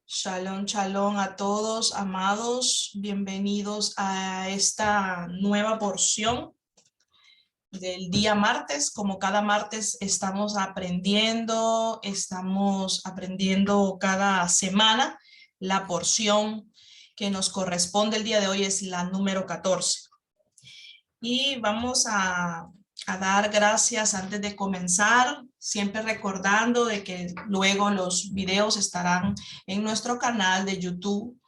Shalom, shalom a todos, amados. Bienvenidos a esta nueva porción del día martes. Como cada martes estamos aprendiendo cada semana. La porción que nos corresponde el día de hoy es la número 14. Y vamos a dar gracias antes de comenzar, siempre recordando de que luego los videos estarán en nuestro canal de YouTube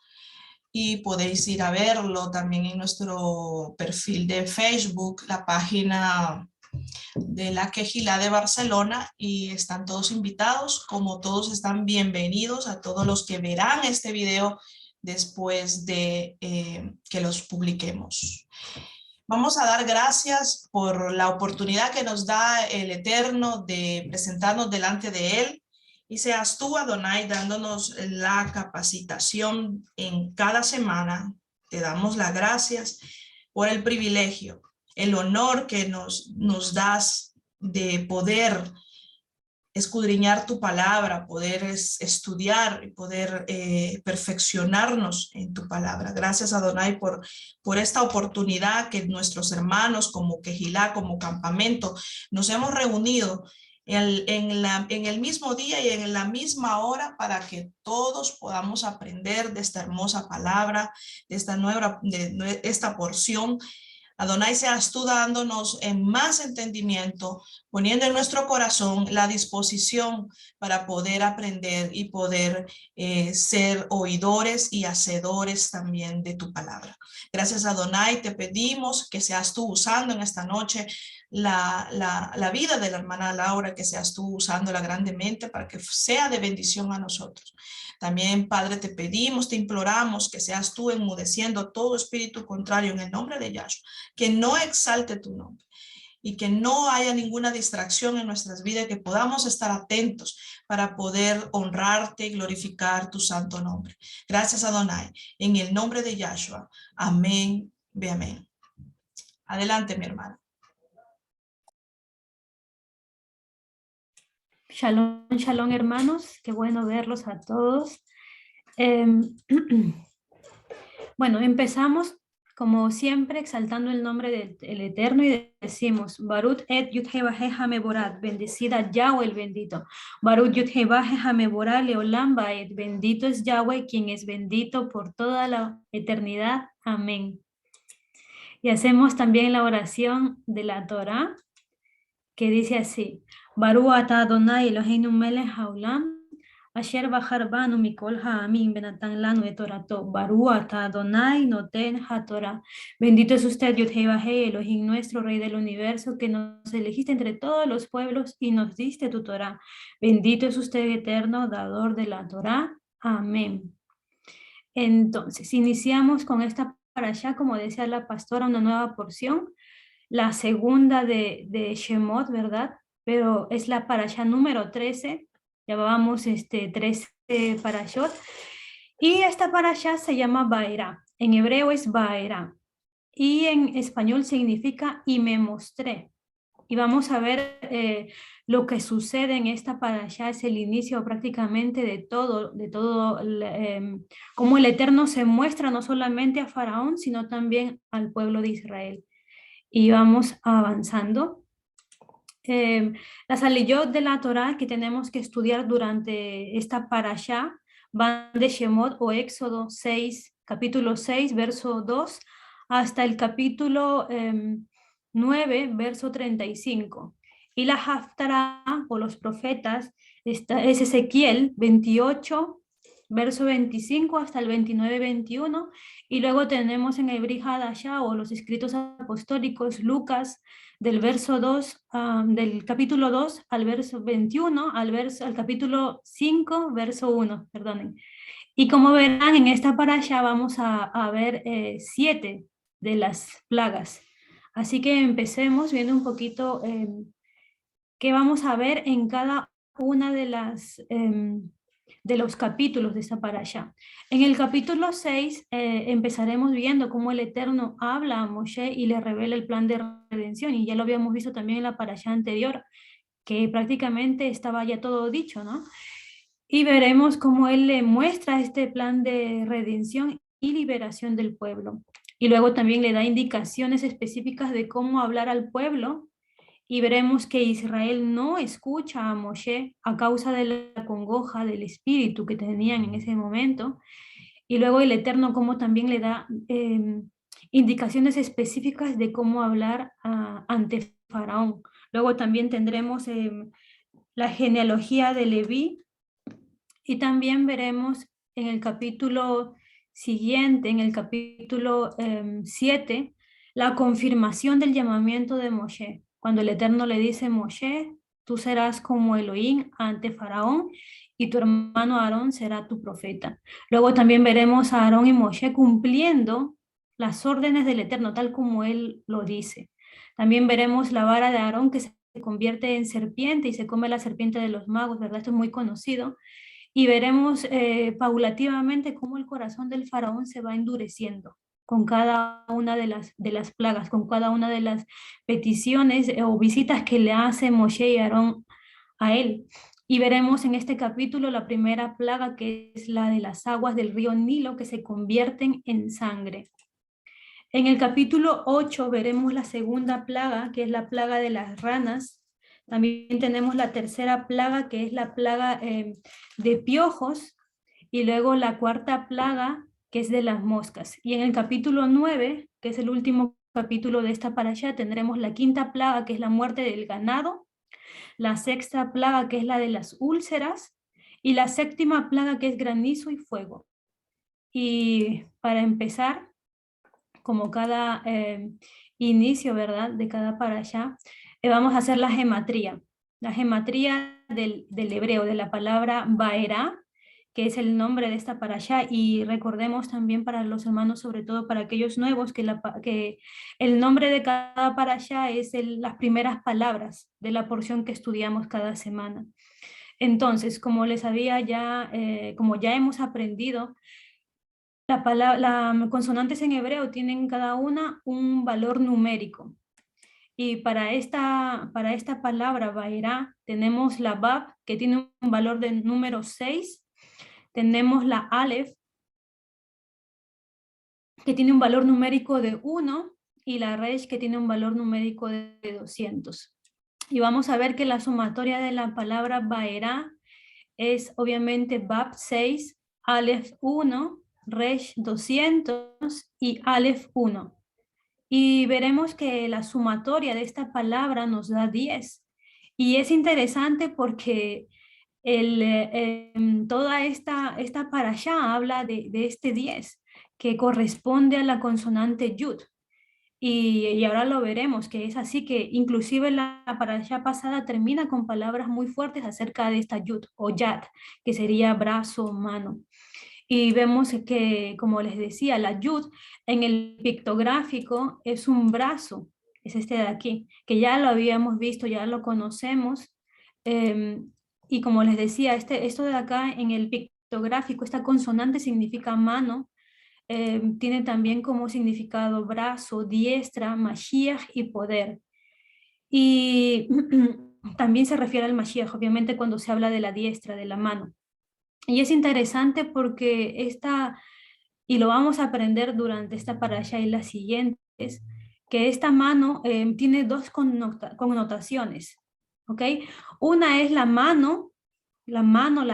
y podéis ir a verlo también en nuestro perfil de Facebook, la página de la Quejilá de Barcelona, y están todos invitados, como todos están bienvenidos a todos los que verán este video después de que los publiquemos. Vamos a dar gracias por la oportunidad que nos da el Eterno de presentarnos delante de Él. Y seas tú, Adonai, dándonos la capacitación en cada semana. Te damos las gracias por el privilegio, el honor que nos das de poder escudriñar tu palabra, poder estudiar y poder perfeccionarnos en tu palabra. Gracias, Adonai, por esta oportunidad que nuestros hermanos como Quejilá, como campamento, nos hemos reunido en el mismo día y en la misma hora para que todos podamos aprender de esta hermosa palabra, de esta porción. Adonai, seas tú dándonos en más entendimiento, poniendo en nuestro corazón la disposición para poder aprender y poder ser oidores y hacedores también de tu palabra. Gracias, Adonai, te pedimos que seas tú usando en esta noche la vida de la hermana Laura, que seas tú usándola grandemente para que sea de bendición a nosotros. También, Padre, te pedimos, te imploramos que seas tú enmudeciendo todo espíritu contrario en el nombre de Yahshua, que no exalte tu nombre y que no haya ninguna distracción en nuestras vidas, que podamos estar atentos para poder honrarte y glorificar tu santo nombre. Gracias, Adonai, en el nombre de Yahshua. Amén, ve amén. Adelante, mi hermana. Shalom, shalom, hermanos. Qué bueno verlos a todos. Bueno, empezamos como siempre exaltando el nombre del Eterno y decimos Barut et Yudhebajeja Meborad, bendecida Yahweh el bendito. Barut Yudhebajeja Meborad Leolam Baed, bendito es Yahweh quien es bendito por toda la eternidad. Amén. Y hacemos también la oración de la Torá, que dice así: Baru ata Adonai Eloheinu melech haolam, asher bachar banu mikol ha'amim benatan lanu et torato. Baru ata Adonai noten haTorah. Bendito es usted, Yud-Heh-Vah-Heh, Elohim nuestro, Rey del universo, que nos elegiste entre todos los pueblos y nos diste tu Torah. Bendito es usted, eterno, dador de la Torah. Amén. Entonces, iniciamos con esta parashá, como decía la pastora, una nueva porción, la segunda de Shemot, ¿verdad? Pero es la parashá número 13, llevábamos 13 parashot, y esta parashá se llama Baerá, en hebreo es Baerá, y en español significa y me mostré. Y vamos a ver lo que sucede en esta parashá, es el inicio prácticamente de todo cómo el Eterno se muestra no solamente a Faraón, sino también al pueblo de Israel. Y vamos avanzando. Las aliyot de la Torá que tenemos que estudiar durante esta parashá van de Shemot o Éxodo 6, capítulo 6, verso 2, hasta el capítulo 9, verso 35. Y la Haftará o los profetas es Ezequiel 28, verso 25 hasta el 29-21, y luego tenemos en el Brit Hadashah o los escritos apostólicos Lucas del verso 2, del capítulo 2 al verso 21, al capítulo 5, verso 1, perdonen. Y como verán, en esta parasha vamos a ver 7 de las plagas. Así que empecemos viendo un poquito qué vamos a ver en cada una de los capítulos de esta parasha. En el capítulo 6 empezaremos viendo cómo el Eterno habla a Moshe y le revela el plan de redención, y ya lo habíamos visto también en la parasha anterior, que prácticamente estaba ya todo dicho, ¿no? Y veremos cómo él le muestra este plan de redención y liberación del pueblo. Y luego también le da indicaciones específicas de cómo hablar al pueblo. Y veremos que Israel no escucha a Moshe a causa de la congoja del espíritu que tenían en ese momento. Y luego el Eterno como también le da indicaciones específicas de cómo hablar ante Faraón. Luego también tendremos la genealogía de Leví, y también veremos en el capítulo siguiente, en el capítulo 7, la confirmación del llamamiento de Moshe. Cuando el Eterno le dice, Moshe, tú serás como Elohim ante Faraón y tu hermano Aarón será tu profeta. Luego también veremos a Aarón y Moshe cumpliendo las órdenes del Eterno, tal como él lo dice. También veremos la vara de Aarón que se convierte en serpiente y se come la serpiente de los magos, ¿verdad? Esto es muy conocido. Y veremos paulativamente cómo el corazón del faraón se va endureciendo con cada una de las plagas, con cada una de las peticiones o visitas que le hace Moshe y Aarón a él. Y veremos en este capítulo la primera plaga, que es la de las aguas del río Nilo que se convierten en sangre. En el capítulo 8 veremos la segunda plaga, que es la plaga de las ranas. También tenemos la tercera plaga, que es la plaga de piojos, y luego la cuarta plaga, que es de las moscas. Y en el capítulo 9, que es el último capítulo de esta parasha, tendremos la quinta plaga, que es la muerte del ganado, la sexta plaga, que es la de las úlceras, y la séptima plaga, que es granizo y fuego. Y para empezar, como cada inicio, ¿verdad? De cada parashá, vamos a hacer la gematría. La gematría del hebreo, de la palabra Baerá, que es el nombre de esta parashá, y recordemos también para los hermanos, sobre todo para aquellos nuevos, que el nombre de cada parashá es las primeras palabras de la porción que estudiamos cada semana. Entonces, como les había ya, como ya hemos aprendido, las consonantes en hebreo tienen cada una un valor numérico. Y para esta palabra, Baerá, tenemos la Bab, que tiene un valor de número 6. Tenemos la Aleph, que tiene un valor numérico de 1. Y la Resh, que tiene un valor numérico de 200. Y vamos a ver que la sumatoria de la palabra Baerá es obviamente Bab 6, Aleph 1, Resh 200 y Aleph 1. Y veremos que la sumatoria de esta palabra nos da 10. Y es interesante porque toda esta parashá habla de este 10, que corresponde a la consonante Yud. Y ahora lo veremos, que es así, que inclusive la parashá pasada termina con palabras muy fuertes acerca de esta Yud o Yad, que sería brazo, mano. Y vemos que, como les decía, la yud en el pictográfico es un brazo, es este de aquí, que ya lo habíamos visto, ya lo conocemos. Y como les decía, esto de acá en el pictográfico, esta consonante significa mano, tiene también como significado brazo, diestra, Mashiach y poder. Y también se refiere al Mashiach, obviamente, cuando se habla de la diestra, de la mano. Y es interesante porque y lo vamos a aprender durante esta parasha y las siguientes, que esta mano tiene dos connotaciones, ¿ok? Una es la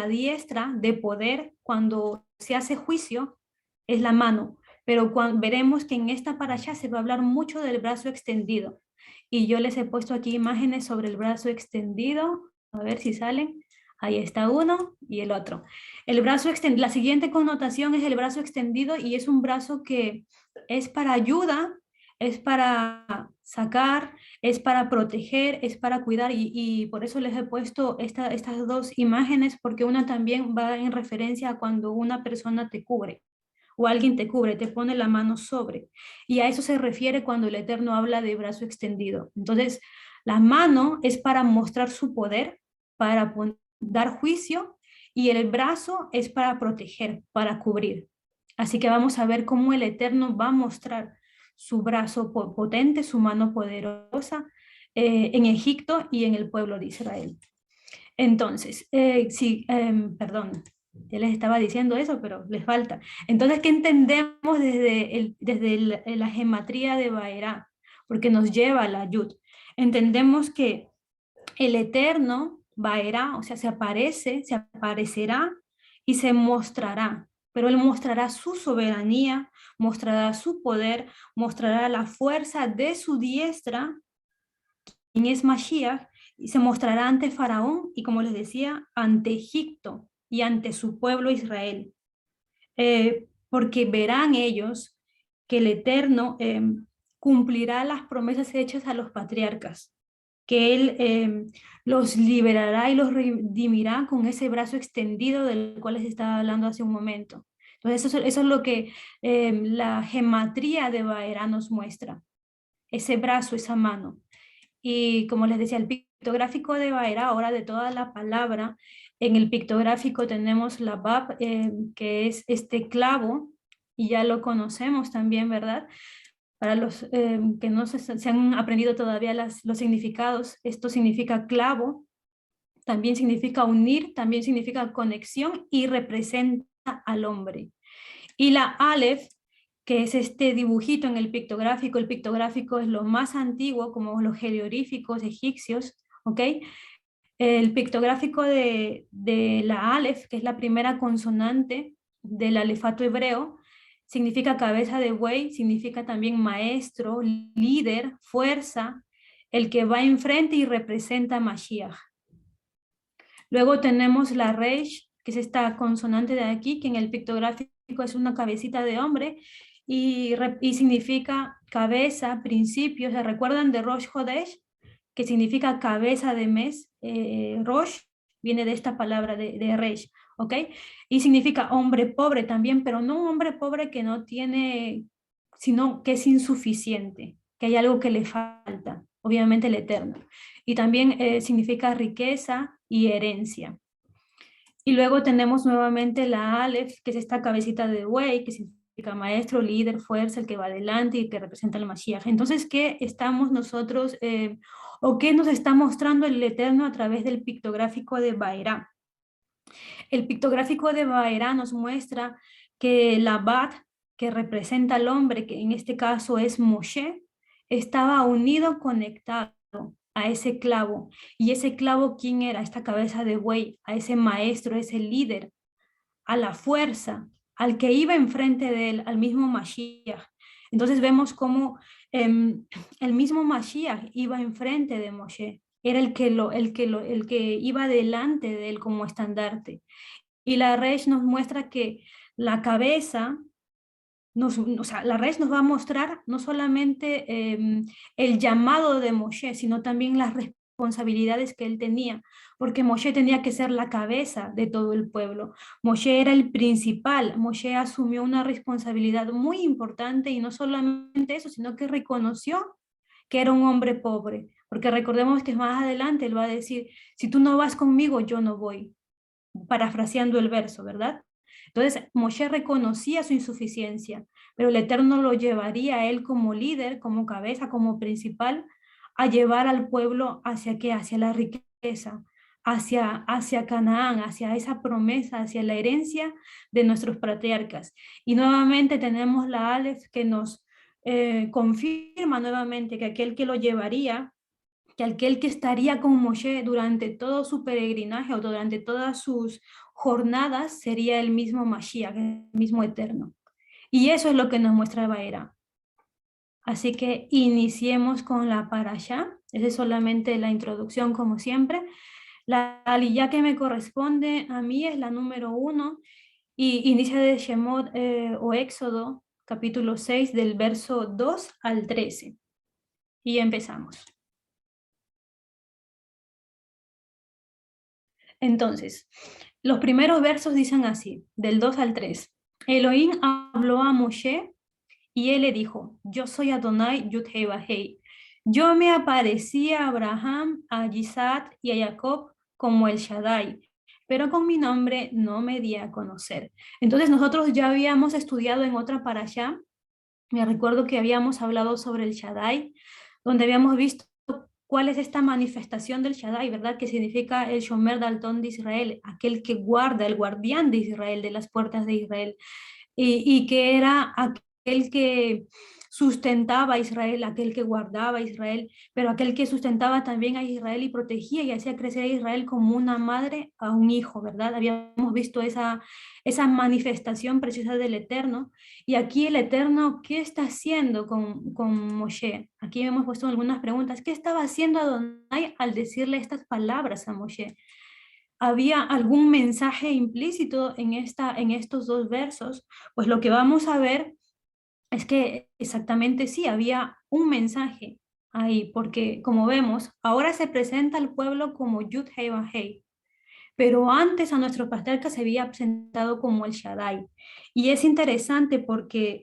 diestra de poder, cuando se hace juicio, es la mano, pero veremos que en esta parasha se va a hablar mucho del brazo extendido. Y yo les he puesto aquí imágenes sobre el brazo extendido, a ver si salen. Ahí está uno y el otro. El brazo extendido, la siguiente connotación es el brazo extendido, y es un brazo que es para ayuda, es para sacar, es para proteger, es para cuidar, y por eso les he puesto estas dos imágenes, porque una también va en referencia a cuando una persona te cubre o alguien te cubre, te pone la mano sobre. Y a eso se refiere cuando el Eterno habla de brazo extendido. Entonces, la mano es para mostrar su poder, para dar juicio, y el brazo es para proteger, para cubrir. Así que vamos a ver cómo el Eterno va a mostrar su brazo potente, su mano poderosa en Egipto y en el pueblo de Israel. Entonces, sí, perdón, ya les estaba diciendo eso, pero les falta. Entonces, ¿qué entendemos la gematría de Baerá? Porque nos lleva a la Yud. Entendemos que el Eterno, Baerá, o sea, se aparecerá y se mostrará. Pero Él mostrará su soberanía, mostrará su poder, mostrará la fuerza de su diestra, quien es Mashiach, y se mostrará ante Faraón y, como les decía, ante Egipto y ante su pueblo Israel. Porque verán ellos que el Eterno cumplirá las promesas hechas a los patriarcas, que Él los liberará y los redimirá con ese brazo extendido del cual les estaba hablando hace un momento. Entonces eso es lo que la gematría de Baerá nos muestra, ese brazo, esa mano. Y como les decía, el pictográfico de Baerá, ahora de toda la palabra, en el pictográfico tenemos la Bab, que es este clavo, y ya lo conocemos también, ¿verdad? Para los que no se han aprendido todavía los significados, esto significa clavo, también significa unir, también significa conexión y representa al hombre. Y la Aleph, que es este dibujito en el pictográfico es lo más antiguo, como los jeroglíficos egipcios, ¿ok? El pictográfico de la Aleph, que es la primera consonante del alefato hebreo, significa cabeza de buey, significa también maestro, líder, fuerza, el que va enfrente y representa a Mashiach. Luego tenemos la Reish, que es esta consonante de aquí, que en el pictográfico es una cabecita de hombre y significa cabeza, principio. ¿Se recuerdan de Rosh Hodesh? Que significa cabeza de mes. Rosh viene de esta palabra de Reish, ¿ok? Y significa hombre pobre también, pero no un hombre pobre que no tiene, sino que es insuficiente, que hay algo que le falta, obviamente el Eterno. Y también significa riqueza y herencia. Y luego tenemos nuevamente la Aleph, que es esta cabecita de buey, que significa maestro, líder, fuerza, el que va adelante y que representa el Mashiach. Entonces, ¿qué estamos nosotros, o qué nos está mostrando el Eterno a través del pictográfico de Baerá? El pictográfico de Baerá nos muestra que la Bat, que representa al hombre, que en este caso es Moshe, estaba unido, conectado a ese clavo. ¿Y ese clavo quién era? Esta cabeza de buey, a ese maestro, ese líder, a la fuerza, al que iba enfrente de él, al mismo Mashiach. Entonces vemos cómo el mismo Mashiach iba enfrente de Moshe. Era el que iba delante de él como estandarte. Y la Resh nos muestra que la cabeza o sea, la red nos va a mostrar no solamente el llamado de Moshe, sino también las responsabilidades que él tenía, porque Moshe tenía que ser la cabeza de todo el pueblo. Moshe era el principal, Moshe asumió una responsabilidad muy importante y no solamente eso, sino que reconoció que era un hombre pobre, porque recordemos que más adelante él va a decir, si tú no vas conmigo, yo no voy, parafraseando el verso, ¿verdad? Entonces, Moshe reconocía su insuficiencia, pero el Eterno lo llevaría a él como líder, como cabeza, como principal, a llevar al pueblo hacia qué, hacia la riqueza, hacia Canaán, hacia esa promesa, hacia la herencia de nuestros patriarcas. Y nuevamente tenemos la Aleph que nos confirma nuevamente que aquel que lo llevaría, que aquel que estaría con Moshe durante todo su peregrinaje o durante todas sus jornadas sería el mismo Mashiach, el mismo Eterno. Y eso es lo que nos muestra Baera. Así que iniciemos con la parashá. Esa es solamente la introducción, como siempre. La aliyá que me corresponde a mí es la número 1 y inicia de Shemot o Éxodo, capítulo 6, del verso 2 al 13. Y empezamos. Entonces, los primeros versos dicen así, del 2 al 3. Elohim habló a Moshe y él le dijo, yo soy Adonai Yud-Hei. Yo me aparecí a Abraham, a Isaac y a Jacob como el Shaddai, pero con mi nombre no me di a conocer. Entonces nosotros ya habíamos estudiado en otra parashá, me recuerdo que habíamos hablado sobre el Shaddai, donde habíamos visto cuál es esta manifestación del Shaddai, ¿verdad? Que significa el Shomer Dalton de Israel, aquel que guarda, el guardián de Israel, de las puertas de Israel, y que era aquel que sustentaba a Israel, aquel que guardaba a Israel, pero aquel que sustentaba también a Israel y protegía y hacía crecer a Israel como una madre a un hijo, ¿verdad? Habíamos visto esa manifestación preciosa del Eterno. Y aquí el Eterno, ¿qué está haciendo con Moshe? Aquí hemos puesto algunas preguntas. ¿Qué estaba haciendo Adonai al decirle estas palabras a Moshe? ¿Había algún mensaje implícito en estos dos versos? Pues lo que vamos a ver es que exactamente sí, había un mensaje ahí, porque como vemos, ahora se presenta al pueblo como Yud Hei Vav Hei, pero antes a nuestro patriarca se había presentado como el Shaddai. Y es interesante porque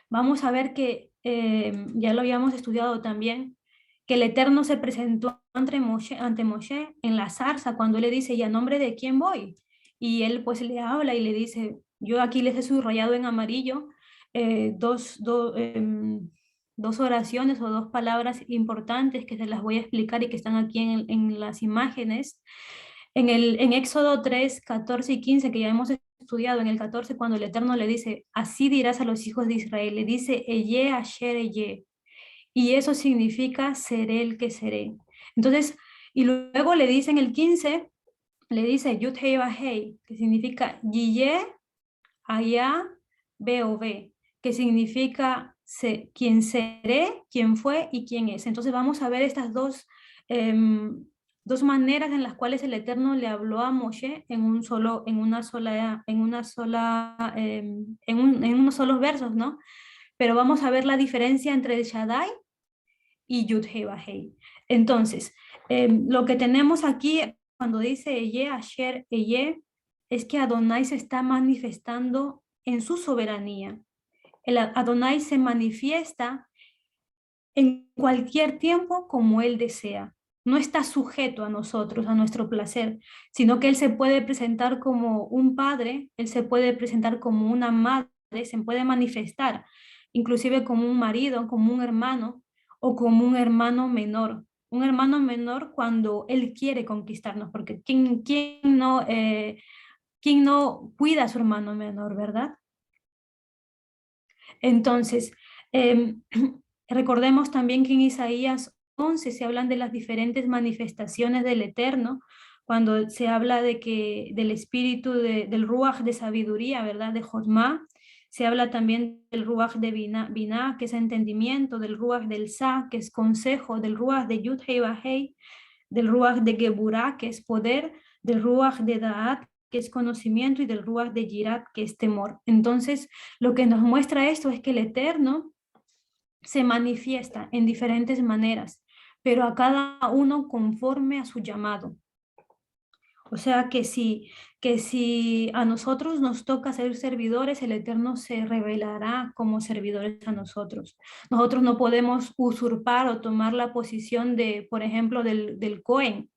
vamos a ver que ya lo habíamos estudiado también, que el Eterno se presentó ante Moshe en la zarza cuando le dice, ¿y a nombre de quién voy? Y él pues le habla y le dice, yo aquí les he subrayado en amarillo dos oraciones o dos palabras importantes que se las voy a explicar y que están aquí en las imágenes. En Éxodo 3, 14 y 15, que ya hemos estudiado, en el 14, cuando el Eterno le dice, así dirás a los hijos de Israel, le dice, Eye Asher Eye, y eso significa seré el que seré. Entonces, y luego le dice en el 15, le dice Yud Hei Vav Hei, que significa Yiye, Aya, Be, que significa quién seré, quién fue y quién es. Entonces vamos a ver estas dos maneras en las cuales el Eterno le habló a Moshe en unos solos versos, ¿no? Pero vamos a ver la diferencia entre el Shaddai y Yud Hei Vav Hei. Entonces, lo que tenemos aquí cuando dice Eye, Asher, Eye, es que Adonai se está manifestando en su soberanía. El Adonai se manifiesta en cualquier tiempo como Él desea. No está sujeto a nosotros, a nuestro placer, sino que Él se puede presentar como un padre, Él se puede presentar como una madre, se puede manifestar inclusive como un marido, como un hermano o como un hermano menor. Un hermano menor cuando Él quiere conquistarnos, porque ¿quién no cuida a su hermano menor, verdad? Entonces, em, recordemos también que en Isaías 11 se hablan de las diferentes manifestaciones del Eterno, cuando se habla del espíritu del Ruach de sabiduría, ¿verdad? De Josma. Se habla también del Ruach de Binah, que es entendimiento, del Ruach del Sa, que es consejo, del Ruach de Yud Hei Vav Hei, del Ruach de Geburah, que es poder, del Ruach de Da'at, que es conocimiento, y del Ruach de Yirat, que es temor. Entonces, lo que nos muestra esto es que el Eterno se manifiesta en diferentes maneras, pero a cada uno conforme a su llamado. O sea que si a nosotros nos toca ser servidores, el Eterno se revelará como servidores a nosotros. Nosotros no podemos usurpar o tomar la posición de, por ejemplo, del Cohen.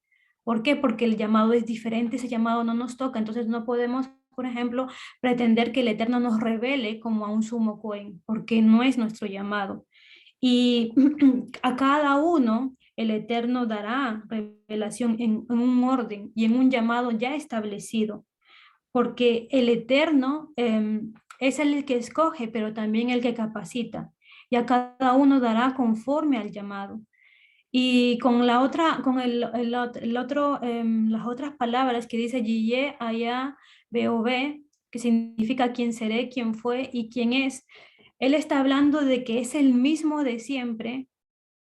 ¿Por qué? Porque el llamado es diferente, ese llamado no nos toca, entonces no podemos, por ejemplo, pretender que el Eterno nos revele como a un sumo Cohen, porque no es nuestro llamado. Y a cada uno el Eterno dará revelación en un orden y en un llamado ya establecido, porque el Eterno es el que escoge, pero también el que capacita, y a cada uno dará conforme al llamado. Y con la otra, con el otro, las otras palabras que dice Yiye, Aya, Beobe, que significa quién seré, quién fue y quién es, él está hablando de que es el mismo de siempre,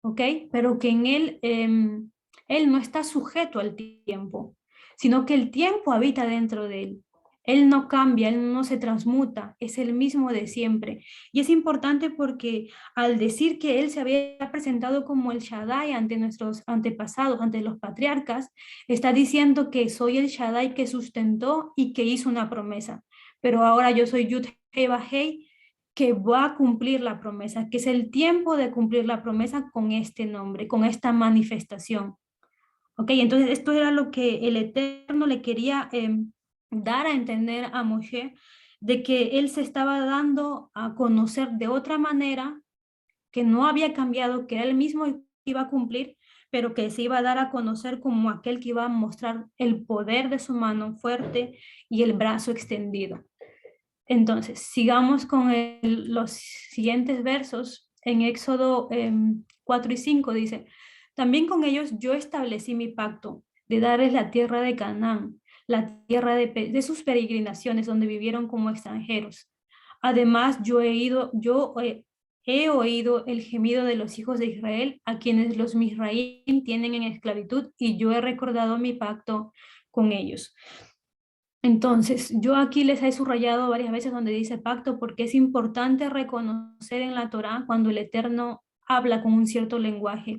¿ok? Pero que en él, él no está sujeto al tiempo, sino que el tiempo habita dentro de él. Él no cambia, él no se transmuta, es el mismo de siempre. Y es importante porque al decir que él se había presentado como el Shaddai ante nuestros antepasados, ante los patriarcas, está diciendo que soy el Shaddai que sustentó y que hizo una promesa. Pero ahora yo soy Yud Hei Vav Hei, que va a cumplir la promesa, que es el tiempo de cumplir la promesa con este nombre, con esta manifestación. ¿Ok? Entonces esto era lo que el Eterno le quería dar a entender a Moshe, de que él se estaba dando a conocer de otra manera, que no había cambiado, que era el mismo iba a cumplir, pero que se iba a dar a conocer como aquel que iba a mostrar el poder de su mano fuerte y el brazo extendido. Entonces, sigamos con los siguientes versos. En Éxodo 4 y 5 dice, también con ellos yo establecí mi pacto de darles la tierra de Canaán, la tierra de sus peregrinaciones donde vivieron como extranjeros. Además, he oído el gemido de los hijos de Israel, a quienes los Misraim tienen en esclavitud, y yo he recordado mi pacto con ellos. Entonces, yo aquí les he subrayado varias veces donde dice pacto, porque es importante reconocer en la Torá cuando el Eterno habla con un cierto lenguaje.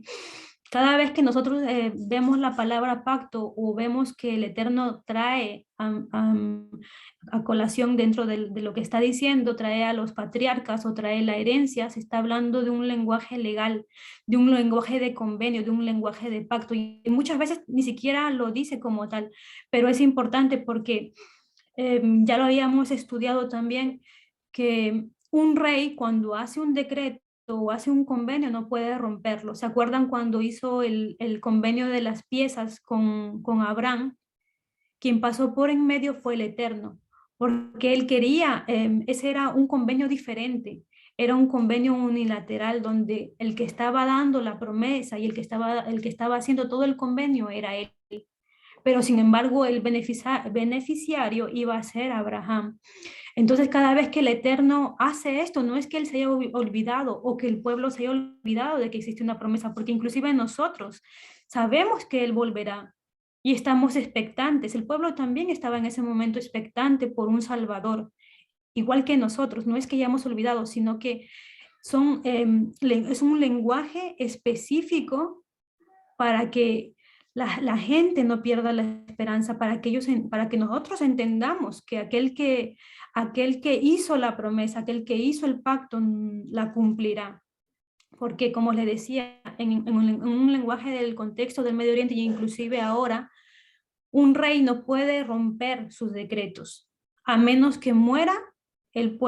Cada vez que nosotros vemos la palabra pacto o vemos que el Eterno trae a colación dentro de lo que está diciendo, trae a los patriarcas o trae la herencia, se está hablando de un lenguaje legal, de un lenguaje de convenio, de un lenguaje de pacto. Y muchas veces ni siquiera lo dice como tal, pero es importante porque ya lo habíamos estudiado también, que un rey cuando hace un decreto o hace un convenio no puede romperlo. ¿Se acuerdan cuando hizo el convenio de las piezas con Abraham? Quien pasó por en medio fue el Eterno, porque él quería, ese era un convenio diferente, era un convenio unilateral donde el que estaba dando la promesa y el que estaba haciendo todo el convenio era él. Pero sin embargo el beneficiario iba a ser Abraham. Entonces cada vez que el Eterno hace esto, no es que él se haya olvidado o que el pueblo se haya olvidado de que existe una promesa, porque inclusive nosotros sabemos que él volverá y estamos expectantes. El pueblo también estaba en ese momento expectante por un Salvador, igual que nosotros. No es que hayamos olvidado, sino que es un lenguaje específico para que la gente no pierda la esperanza, para que nosotros entendamos que aquel que hizo la promesa, aquel que hizo el pacto, la cumplirá. Porque como les decía, en un lenguaje del contexto del Medio Oriente y inclusive ahora, un rey no puede romper sus decretos. A menos que muera, el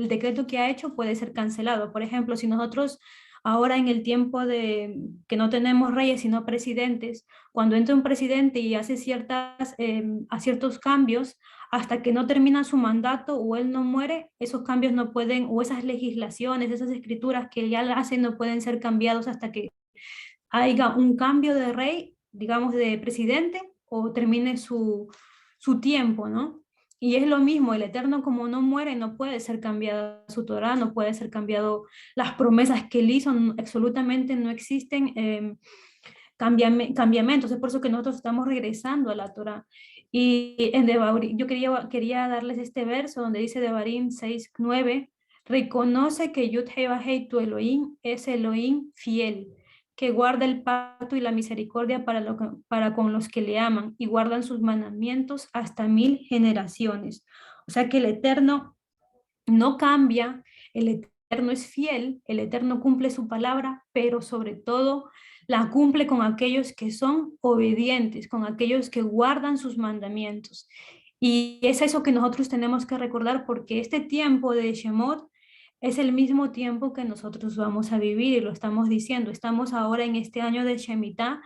decreto que ha hecho puede ser cancelado. Por ejemplo, si nosotros ahora en el tiempo de que no tenemos reyes sino presidentes, cuando entra un presidente y hace ciertos cambios, hasta que no termina su mandato o él no muere, esos cambios no pueden, o esas legislaciones, esas escrituras que ya hacen no pueden ser cambiados hasta que haya un cambio de rey, digamos de presidente, o termine su tiempo, ¿no? Y es lo mismo, el Eterno como no muere, no puede ser cambiada su Torah, no puede ser cambiado las promesas que él hizo, absolutamente no existen cambiamentos, es por eso que nosotros estamos regresando a la Torah. Y en Devarim, yo quería darles este verso donde dice Devarim 6:9, reconoce que Yud-Heh-Vah-Heh, tu Elohim, es Elohim fiel, que guarda el pacto y la misericordia para con los que le aman y guardan sus mandamientos hasta 1000 generaciones. O sea que el Eterno no cambia, el Eterno es fiel, el Eterno cumple su palabra, pero sobre todo la cumple con aquellos que son obedientes, con aquellos que guardan sus mandamientos. Y es eso que nosotros tenemos que recordar porque este tiempo de Shemot es el mismo tiempo que nosotros vamos a vivir y lo estamos diciendo. Estamos ahora en este año de Shemitah,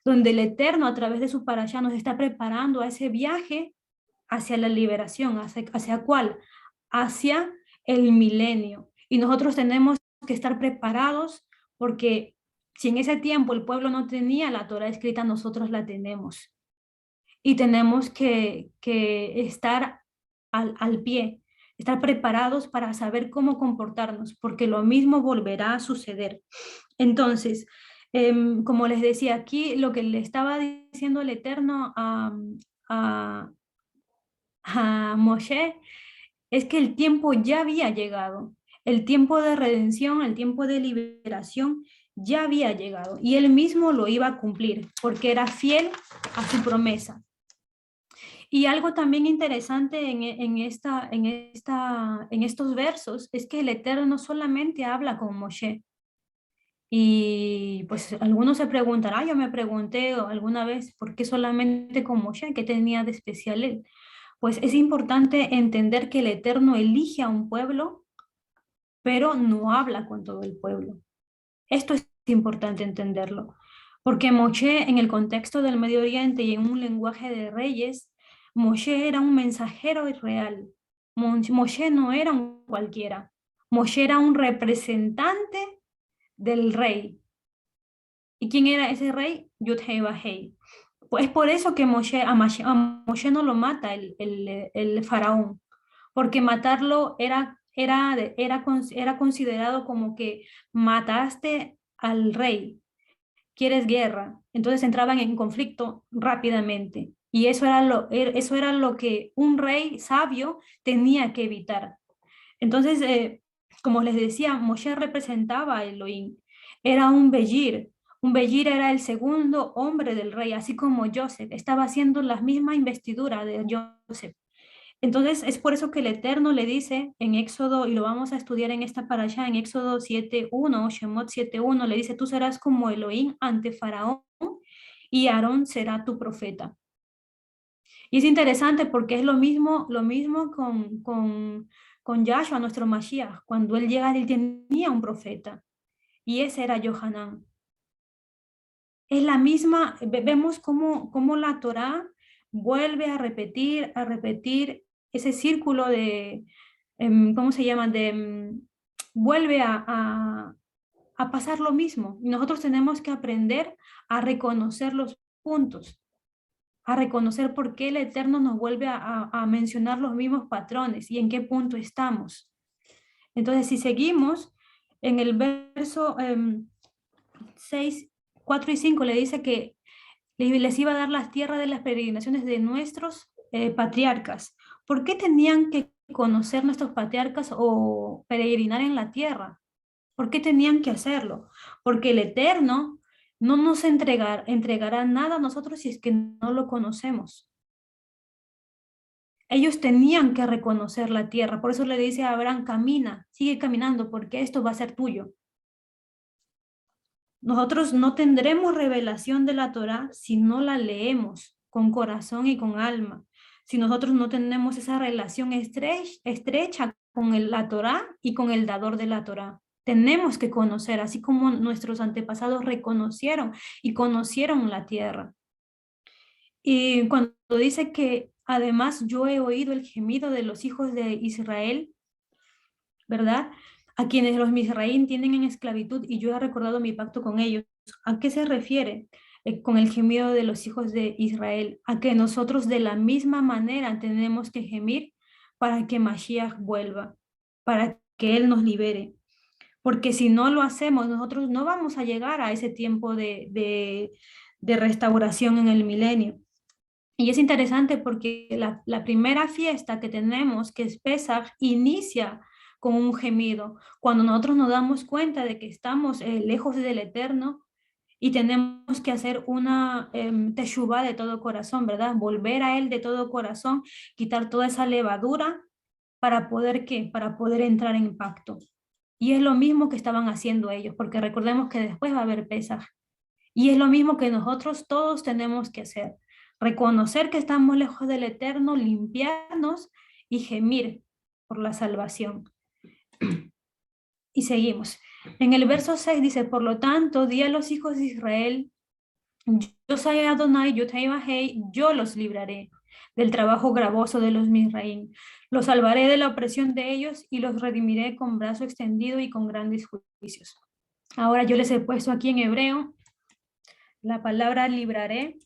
donde el Eterno a través de su parashá nos está preparando a ese viaje hacia la liberación. ¿Hacia cuál? Hacia el milenio. Y nosotros tenemos que estar preparados porque si en ese tiempo el pueblo no tenía la Torah escrita, nosotros la tenemos. Y tenemos que estar al pie, estar preparados para saber cómo comportarnos, porque lo mismo volverá a suceder. Entonces, como les decía aquí, lo que le estaba diciendo el Eterno a, a Moshe es que el tiempo ya había llegado, el tiempo de redención, el tiempo de liberación ya había llegado y él mismo lo iba a cumplir porque era fiel a su promesa. Y algo también interesante en estos versos es que el Eterno no solamente habla con Moshe. Y pues algunos se preguntarán, yo me pregunté alguna vez, ¿por qué solamente con Moshe? ¿Qué tenía de especial él? Pues es importante entender que el Eterno elige a un pueblo, pero no habla con todo el pueblo. Esto es importante entenderlo. Porque Moshe, en el contexto del Medio Oriente y en un lenguaje de reyes, Moshe era un mensajero real. Moshe no era un cualquiera. Moshe era un representante del rey. ¿Y quién era ese rey? Yud-Heh-Vah-Heh. Pues es por eso que a Moshe no lo mata el faraón, porque matarlo era considerado como que mataste al rey, quieres guerra. Entonces entraban en conflicto rápidamente. Y eso era lo que un rey sabio tenía que evitar. Entonces, como les decía, Moshe representaba a Elohim. Era un Beyir. Un Beyir era el segundo hombre del rey, así como Joseph. Estaba haciendo la misma investidura de Joseph. Entonces, es por eso que el Eterno le dice en Éxodo, y lo vamos a estudiar en esta parasha, en Éxodo 7:1, Shemot 7:1, le dice, tú serás como Elohim ante Faraón y Aarón será tu profeta. Y es interesante porque es lo mismo con Yahshua, nuestro Mashiach. Cuando él llega, él tenía un profeta y ese era Yohanan. Es la misma, vemos cómo la Torá vuelve a repetir ese círculo de, ¿cómo se llama? Vuelve a pasar lo mismo. Y nosotros tenemos que aprender a reconocer los puntos, a reconocer por qué el Eterno nos vuelve a mencionar los mismos patrones y en qué punto estamos. Entonces, si seguimos, en el verso 6, 4 y 5 le dice que les iba a dar las tierras de las peregrinaciones de nuestros patriarcas. ¿Por qué tenían que conocer nuestros patriarcas o peregrinar en la tierra? ¿Por qué tenían que hacerlo? Porque el Eterno no nos entregará nada a nosotros si es que no lo conocemos. Ellos tenían que reconocer la tierra. Por eso le dice a Abraham, camina, sigue caminando, porque esto va a ser tuyo. Nosotros no tendremos revelación de la Torá si no la leemos con corazón y con alma. Si nosotros no tenemos esa relación estrecha con la Torá y con el dador de la Torá. Tenemos que conocer, así como nuestros antepasados reconocieron y conocieron la tierra. Y cuando dice que además yo he oído el gemido de los hijos de Israel, ¿verdad? A quienes los Mizraín tienen en esclavitud y yo he recordado mi pacto con ellos. ¿A qué se refiere con el gemido de los hijos de Israel? A que nosotros de la misma manera tenemos que gemir para que Mashiach vuelva, para que Él nos libere. Porque si no lo hacemos, nosotros no vamos a llegar a ese tiempo de restauración en el milenio. Y es interesante porque la primera fiesta que tenemos, que es Pesaj, inicia con un gemido. Cuando nosotros nos damos cuenta de que estamos lejos del Eterno y tenemos que hacer una teshuvá de todo corazón, ¿verdad? Volver a Él de todo corazón, quitar toda esa levadura para poder, ¿qué? Para poder entrar en pacto. Y es lo mismo que estaban haciendo ellos, porque recordemos que después va a haber Pesaj. Y es lo mismo que nosotros todos tenemos que hacer. Reconocer que estamos lejos del Eterno, limpiarnos y gemir por la salvación. Y seguimos. En el verso 6 dice, por lo tanto, di a los hijos de Israel, yo soy Adonai, yo te yo los libraré del trabajo gravoso de los Misraín. Los salvaré de la opresión de ellos y los redimiré con brazo extendido y con grandes juicios. Ahora yo les he puesto aquí en hebreo la palabra libraré,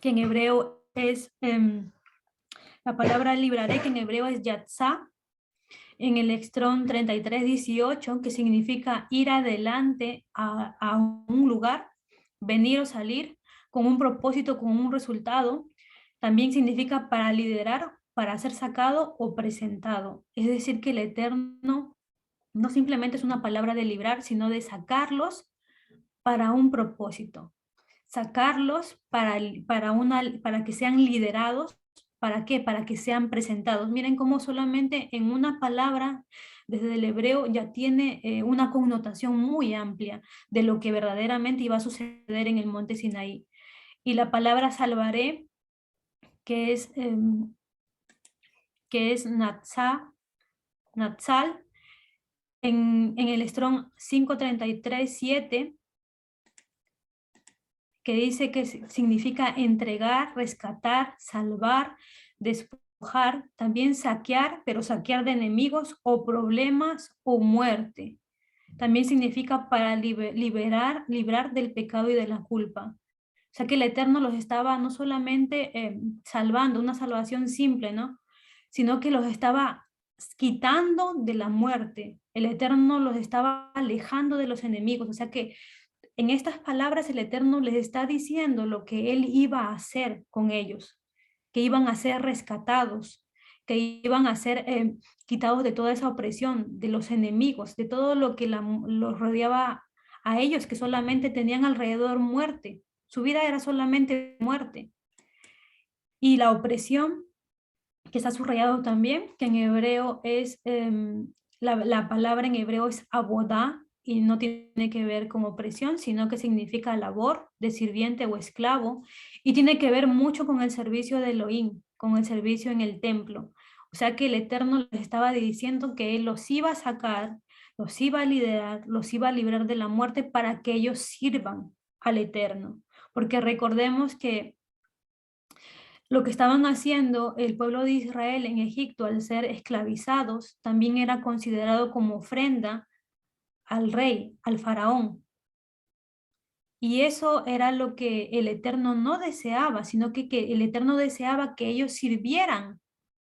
que en hebreo es, la palabra libraré, que en hebreo es yatzá, en el Strong 3318, que significa ir adelante a un lugar, venir o salir, con un propósito, con un resultado. También significa para liderar, para ser sacado o presentado. Es decir, que el Eterno no simplemente es una palabra de librar, sino de sacarlos para un propósito. Sacarlos para que sean liderados. ¿Para qué? Para que sean presentados. Miren cómo solamente en una palabra desde el hebreo ya tiene una connotación muy amplia de lo que verdaderamente iba a suceder en el monte Sinaí. Y la palabra salvaré, que es natzal, en el Strong 533.7, que dice que significa entregar, rescatar, salvar, despojar, también saquear, pero saquear de enemigos o problemas o muerte. También significa para librar del pecado y de la culpa. O sea que el Eterno los estaba no solamente salvando, una salvación simple, ¿no? Sino que los estaba quitando de la muerte. El Eterno los estaba alejando de los enemigos. O sea que en estas palabras el Eterno les está diciendo lo que Él iba a hacer con ellos, que iban a ser rescatados, que iban a ser quitados de toda esa opresión, de los enemigos, de todo lo que los rodeaba a ellos, que solamente tenían alrededor muerte. Su vida era solamente muerte. Y la opresión, que está subrayado también, que en hebreo es, la palabra en hebreo es abodá, y no tiene que ver con opresión, sino que significa labor de sirviente o esclavo, y tiene que ver mucho con el servicio de Elohim, con el servicio en el templo. O sea que el Eterno les estaba diciendo que Él los iba a sacar, los iba a liderar, los iba a librar de la muerte para que ellos sirvan al Eterno. Porque recordemos que lo que estaban haciendo el pueblo de Israel en Egipto al ser esclavizados también era considerado como ofrenda al rey, al faraón. Y eso era lo que el Eterno no deseaba, sino que el Eterno deseaba que ellos sirvieran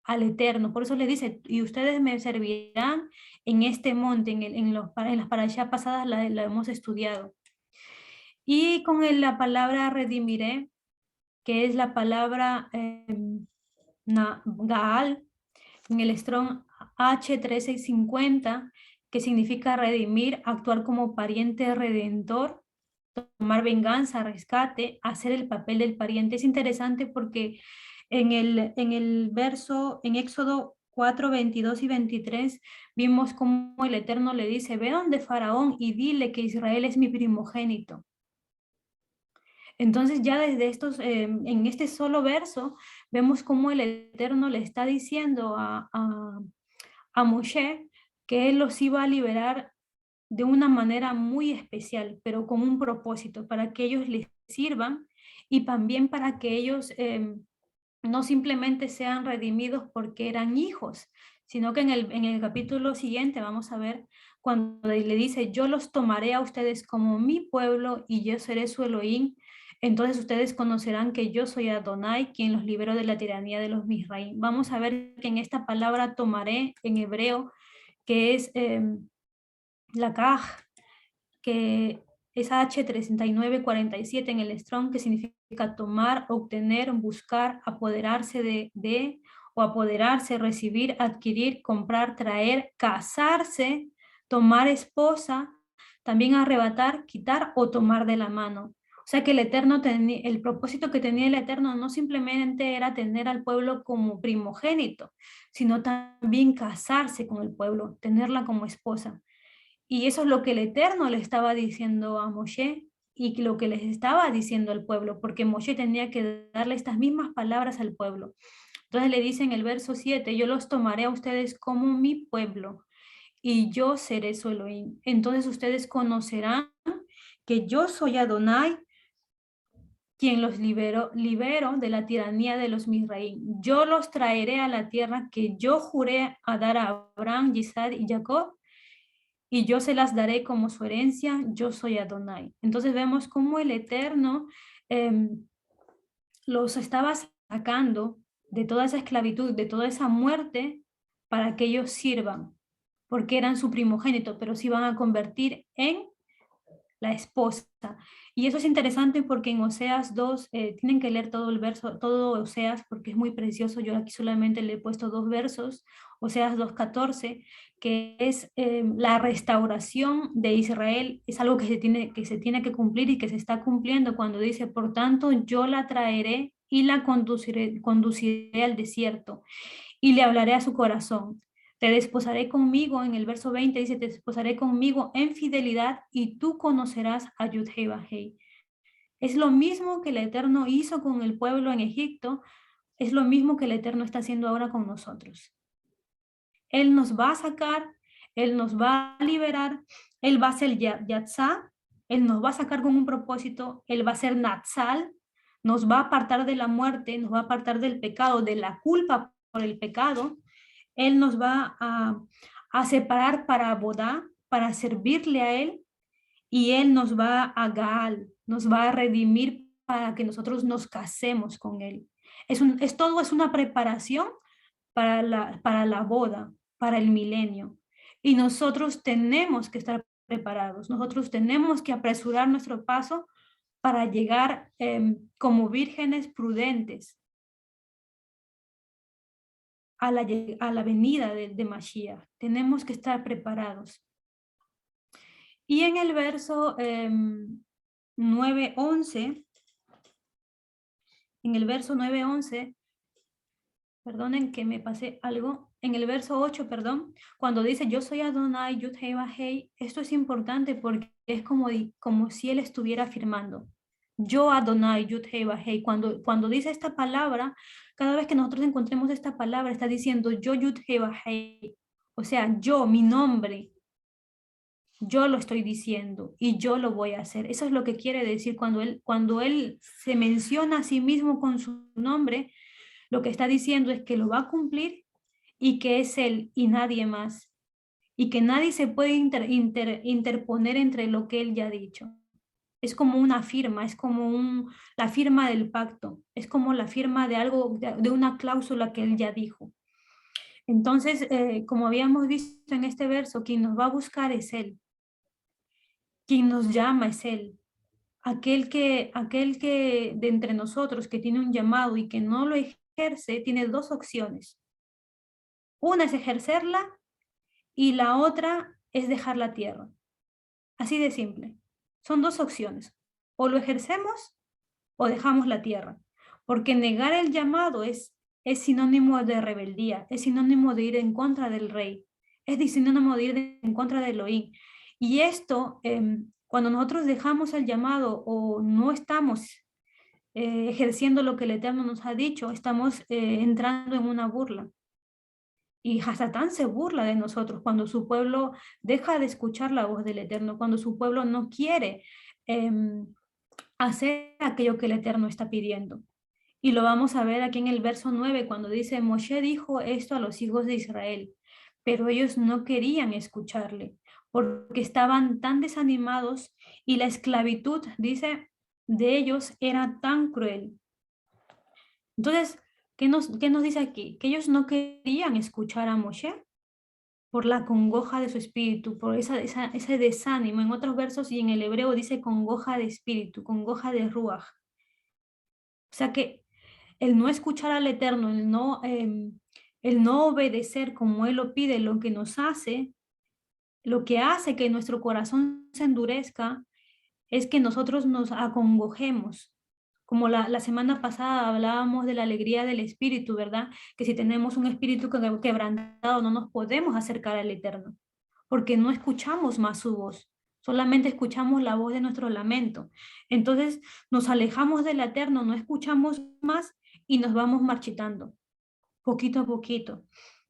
al Eterno. Por eso le dice, y ustedes me servirán en este monte, en las parashá pasadas la hemos estudiado. Y con la palabra redimiré, que es la palabra Gaal, en el Strong H1350, que significa redimir, actuar como pariente redentor, tomar venganza, rescate, hacer el papel del pariente. Es interesante porque en el verso, en Éxodo 4, 22 y 23, vimos cómo el Eterno le dice, ve donde Faraón y dile que Israel es mi primogénito. Entonces ya desde en este solo verso, vemos cómo el Eterno le está diciendo a Moshe que él los iba a liberar de una manera muy especial, pero con un propósito, para que ellos les sirvan y también para que ellos no simplemente sean redimidos porque eran hijos, sino que en el capítulo siguiente vamos a ver cuando le dice, yo los tomaré a ustedes como mi pueblo y yo seré su Elohim. Entonces ustedes conocerán que yo soy Adonai, quien los liberó de la tiranía de los Misraim. Vamos a ver que en esta palabra tomaré en hebreo, que es la kaj, que es H3947 en el Strong, que significa tomar, obtener, buscar, apoderarse de o apoderarse, recibir, adquirir, comprar, traer, casarse, tomar esposa, también arrebatar, quitar o tomar de la mano. O sea que el propósito que tenía el Eterno no simplemente era tener al pueblo como primogénito, sino también casarse con el pueblo, tenerla como esposa. Y eso es lo que el Eterno le estaba diciendo a Moshe y lo que les estaba diciendo al pueblo, porque Moshe tenía que darle estas mismas palabras al pueblo. Entonces le dice en el verso 7, yo los tomaré a ustedes como mi pueblo y yo seré su Elohim. Entonces ustedes conocerán que yo soy Adonai, quien los libero de la tiranía de los Misraim. Yo los traeré a la tierra que yo juré a dar a Abraham, Isaac y Jacob, y yo se las daré como su herencia, yo soy Adonai. Entonces vemos cómo el Eterno los estaba sacando de toda esa esclavitud, de toda esa muerte, para que ellos sirvan, porque eran su primogénito, pero se iban a convertir en la esposa. Y eso es interesante porque en Oseas 2, tienen que leer todo el verso, todo Oseas, porque es muy precioso. Yo aquí solamente le he puesto 2 versos, Oseas 2:14, que es la restauración de Israel. Es algo que se tiene que cumplir y que se está cumpliendo cuando dice, por tanto, yo la traeré y la conduciré al desierto y le hablaré a su corazón. Te desposaré conmigo, en el verso 20 dice, te desposaré conmigo en fidelidad y tú conocerás a Yud-Heh Vah-Heh. Es lo mismo que el Eterno hizo con el pueblo en Egipto, es lo mismo que el Eterno está haciendo ahora con nosotros. Él nos va a sacar, Él nos va a liberar, Él va a ser Yatzá, Él nos va a sacar con un propósito, Él va a ser Natsal, nos va a apartar de la muerte, nos va a apartar del pecado, de la culpa por el pecado. Él nos va a separar para Bodá, para servirle a Él, y Él nos va a Gaal, nos va a redimir para que nosotros nos casemos con Él. Todo es una preparación para la boda, para el milenio. Y nosotros tenemos que estar preparados, nosotros tenemos que apresurar nuestro paso para llegar como vírgenes prudentes a la venida de Mashiach. Tenemos que estar preparados. Y en el verso 9:11, en el verso 9:11, perdonen que me pasé algo, en el verso 8, perdón, cuando dice yo soy Adonai, Yud Hei Vav Hei, esto es importante porque es como si él estuviera afirmando. Yo Adonai, Yud Hei Vav Hei, cuando dice esta palabra, cada vez que nosotros encontremos esta palabra, está diciendo yo Yud Hei Vav Hei, o sea, yo, mi nombre, yo lo estoy diciendo y yo lo voy a hacer. Eso es lo que quiere decir cuando él se menciona a sí mismo con su nombre, lo que está diciendo es que lo va a cumplir y que es él y nadie más. Y que nadie se puede interponer entre lo que él ya ha dicho. Es como una firma, es como la firma del pacto, es como la firma de algo, de una cláusula que él ya dijo. Entonces, como habíamos visto en este verso, quien nos va a buscar es él. Quien nos llama es él. Aquel que de entre nosotros que tiene un llamado y que no lo ejerce, tiene dos opciones. Una es ejercerla y la otra es dejar la tierra. Así de simple. Son dos opciones. O lo ejercemos o dejamos la tierra. Porque negar el llamado es sinónimo de rebeldía, es sinónimo de ir en contra del rey, es sinónimo de ir en contra de Elohim. Y esto, cuando nosotros dejamos el llamado o no estamos ejerciendo lo que el Eterno nos ha dicho, estamos entrando en una burla. Y Hasatán se burla de nosotros cuando su pueblo deja de escuchar la voz del Eterno, cuando su pueblo no quiere hacer aquello que el Eterno está pidiendo. Y lo vamos a ver aquí en el verso 9, cuando dice, Moshe dijo esto a los hijos de Israel, pero ellos no querían escucharle, porque estaban tan desanimados y la esclavitud, dice, de ellos era tan cruel. Entonces, ¿qué nos dice aquí? Que ellos no querían escuchar a Moshe por la congoja de su espíritu, por ese desánimo. En otros versos y en el hebreo dice congoja de espíritu, congoja de ruach. O sea que el no escuchar al Eterno, el no obedecer como Él lo pide, lo que hace que nuestro corazón se endurezca, es que nosotros nos acongojemos. Como la semana pasada hablábamos de la alegría del espíritu, ¿verdad? Que si tenemos un espíritu quebrantado no nos podemos acercar al Eterno, porque no escuchamos más su voz, solamente escuchamos la voz de nuestro lamento. Entonces nos alejamos del Eterno, no escuchamos más y nos vamos marchitando, poquito a poquito.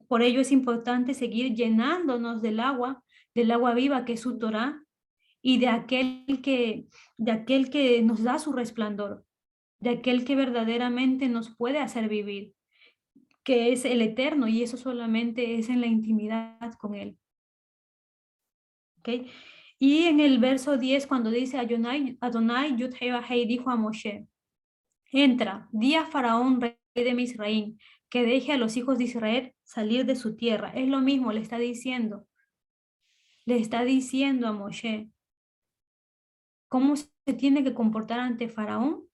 Por ello es importante seguir llenándonos del agua viva que es su Torah, y de aquel que nos da su resplandor, de aquel que verdaderamente nos puede hacer vivir, que es el Eterno, y eso solamente es en la intimidad con Él. ¿Okay? Y en el verso 10, cuando dice Adonai Yud Hei Vav Hei dijo a Moshe, entra, di a Faraón, rey de Misraín, que deje a los hijos de Israel salir de su tierra. Es lo mismo, le está diciendo a Moshe cómo se tiene que comportar ante Faraón,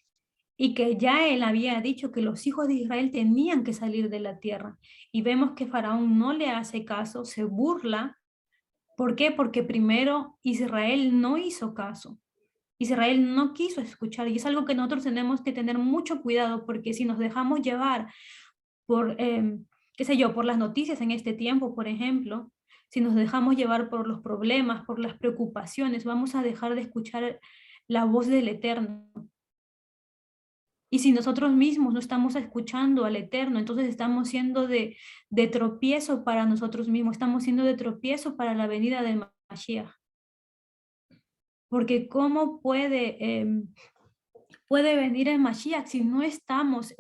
y que ya él había dicho que los hijos de Israel tenían que salir de la tierra. Y vemos que Faraón no le hace caso, se burla. ¿Por qué? Porque primero Israel no hizo caso. Israel no quiso escuchar, y es algo que nosotros tenemos que tener mucho cuidado, porque si nos dejamos llevar por, qué sé yo, por las noticias en este tiempo, por ejemplo, si nos dejamos llevar por los problemas, por las preocupaciones, vamos a dejar de escuchar la voz del Eterno. Y si nosotros mismos no estamos escuchando al Eterno, entonces estamos siendo de tropiezo para nosotros mismos, estamos siendo de tropiezo para la venida del Mashiach. Porque ¿cómo puede venir el Mashiach si no estamos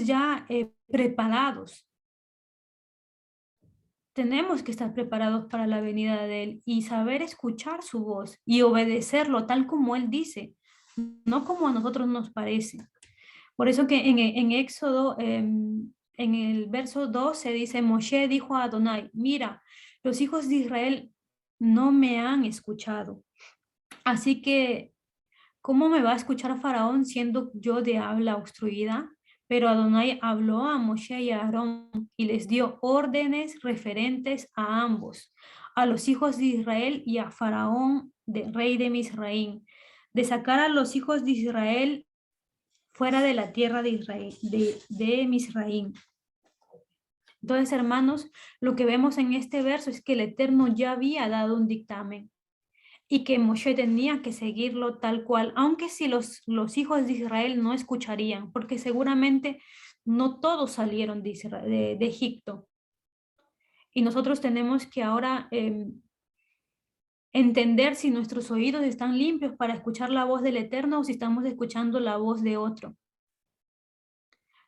ya preparados? Tenemos que estar preparados para la venida de Él y saber escuchar su voz y obedecerlo tal como Él dice, no como a nosotros nos parece. Por eso que en Éxodo, en el verso 12 dice, Moshe dijo a Adonai, mira, los hijos de Israel no me han escuchado. Así que, ¿cómo me va a escuchar Faraón siendo yo de habla obstruida? Pero Adonai habló a Moshe y a Aarón y les dio órdenes referentes a ambos, a los hijos de Israel y a Faraón, rey de Misraín, de sacar a los hijos de Israel fuera de la tierra de Israel, de Misraín. Entonces, hermanos, lo que vemos en este verso es que el Eterno ya había dado un dictamen y que Moshe tenía que seguirlo tal cual, aunque si los hijos de Israel no escucharían, porque seguramente no todos salieron de Egipto. Y nosotros tenemos que ahora entender si nuestros oídos están limpios para escuchar la voz del Eterno o si estamos escuchando la voz de otro.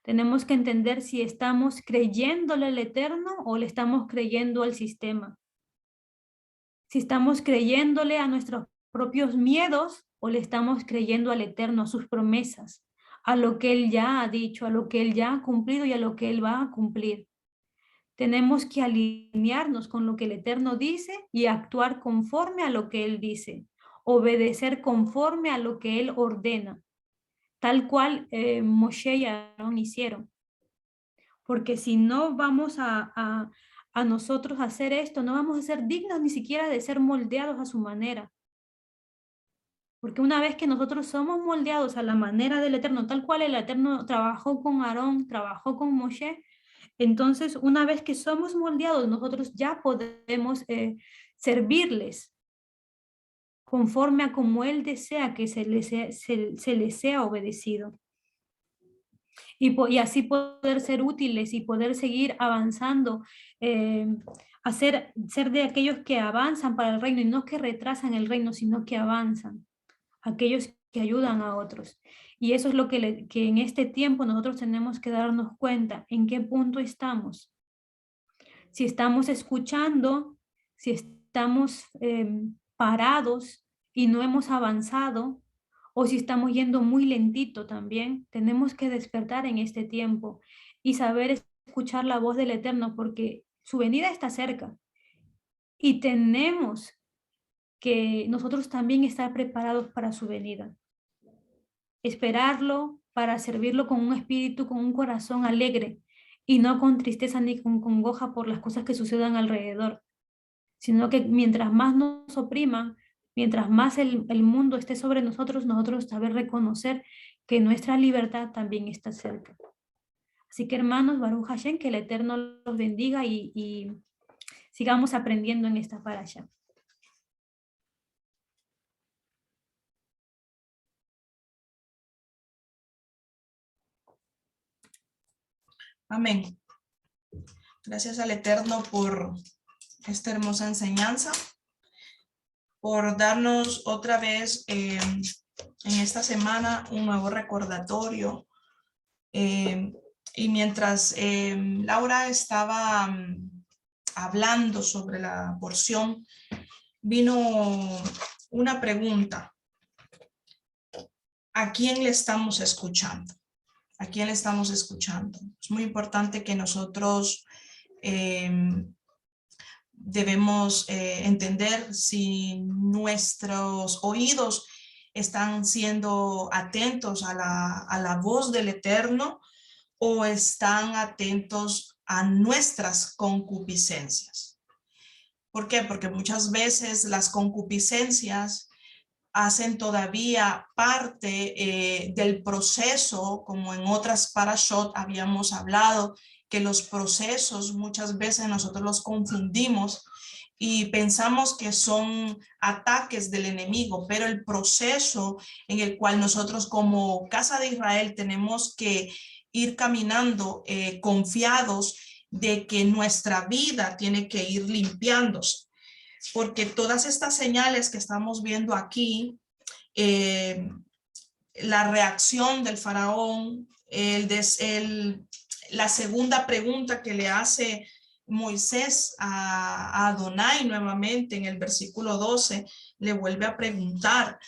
Tenemos que entender si estamos creyéndole al Eterno o le estamos creyendo al sistema. Si estamos creyéndole a nuestros propios miedos o le estamos creyendo al Eterno, a sus promesas, a lo que Él ya ha dicho, a lo que Él ya ha cumplido y a lo que Él va a cumplir. Tenemos que alinearnos con lo que el Eterno dice y actuar conforme a lo que Él dice, obedecer conforme a lo que Él ordena, tal cual Moshe y Aarón hicieron. Porque si no vamos a nosotros hacer esto, no vamos a ser dignos ni siquiera de ser moldeados a su manera. Porque una vez que nosotros somos moldeados a la manera del Eterno, tal cual el Eterno trabajó con Aarón, trabajó con Moshe, entonces una vez que somos moldeados, nosotros ya podemos servirles conforme a como Él desea que se les sea obedecido. Y así poder ser útiles y poder seguir avanzando, ser de aquellos que avanzan para el reino y no que retrasan el reino, sino que avanzan, aquellos que ayudan a otros. Y eso es lo que en este tiempo nosotros tenemos que darnos cuenta en qué punto estamos. Si estamos escuchando, si estamos parados y no hemos avanzado, o si estamos yendo muy lentito también, tenemos que despertar en este tiempo y saber escuchar la voz del Eterno porque su venida está cerca y tenemos que nosotros también estar preparados para su venida. Esperarlo para servirlo con un espíritu, con un corazón alegre y no con tristeza ni con congoja por las cosas que sucedan alrededor, sino que mientras más nos opriman, mientras más el mundo esté sobre nosotros, nosotros saber reconocer que nuestra libertad también está cerca. Así que hermanos, Baruch Hashem, que el Eterno los bendiga y sigamos aprendiendo en esta parasha. Amén. Gracias al Eterno por esta hermosa enseñanza, por darnos otra vez en esta semana un nuevo recordatorio. Y mientras Laura estaba hablando sobre la porción, vino una pregunta. ¿A quién le estamos escuchando? ¿A quién le estamos escuchando? Es muy importante que nosotros debemos entender si nuestros oídos están siendo atentos a la voz del Eterno o están atentos a nuestras concupiscencias. ¿Por qué? Porque muchas veces las concupiscencias hacen todavía parte del proceso, como en otras parashot habíamos hablado, que los procesos muchas veces nosotros los confundimos y pensamos que son ataques del enemigo, pero el proceso en el cual nosotros como Casa de Israel tenemos que ir caminando confiados de que nuestra vida tiene que ir limpiándose, porque todas estas señales que estamos viendo aquí, la reacción del faraón, la segunda pregunta que le hace Moisés a Adonai nuevamente en el versículo 12, le vuelve a preguntar,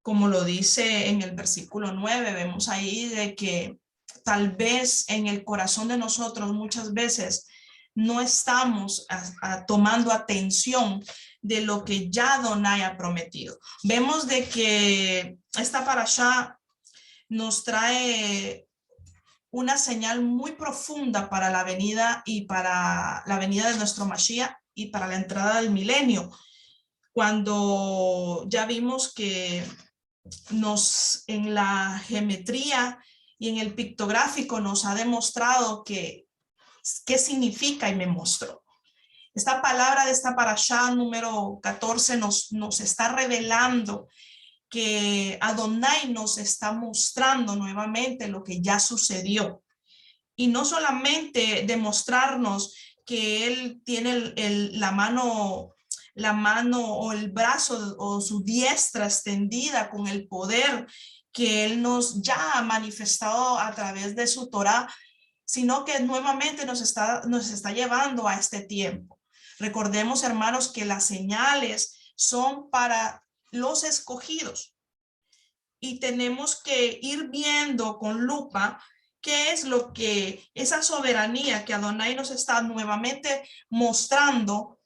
como lo dice en el versículo 9, vemos ahí de que tal vez en el corazón de nosotros muchas veces no estamos tomando atención de lo que ya Adonai ha prometido. Vemos de que esta parashá nos trae una señal muy profunda para la venida y para la venida de nuestro Mashiach y para la entrada del milenio. Cuando ya vimos que en la geometría y en el pictográfico nos ha demostrado qué significa y me mostró. Esta palabra de esta parashá número 14 nos está revelando que Adonai nos está mostrando nuevamente lo que ya sucedió. Y no solamente demostrarnos que Él tiene la mano o el brazo o su diestra extendida con el poder que Él nos ya ha manifestado a través de su Torá, sino que nuevamente nos está llevando a este tiempo. Recordemos, hermanos, que las señales son para los escogidos y tenemos que ir viendo con lupa qué es lo que esa soberanía que Adonai nos está nuevamente mostrando,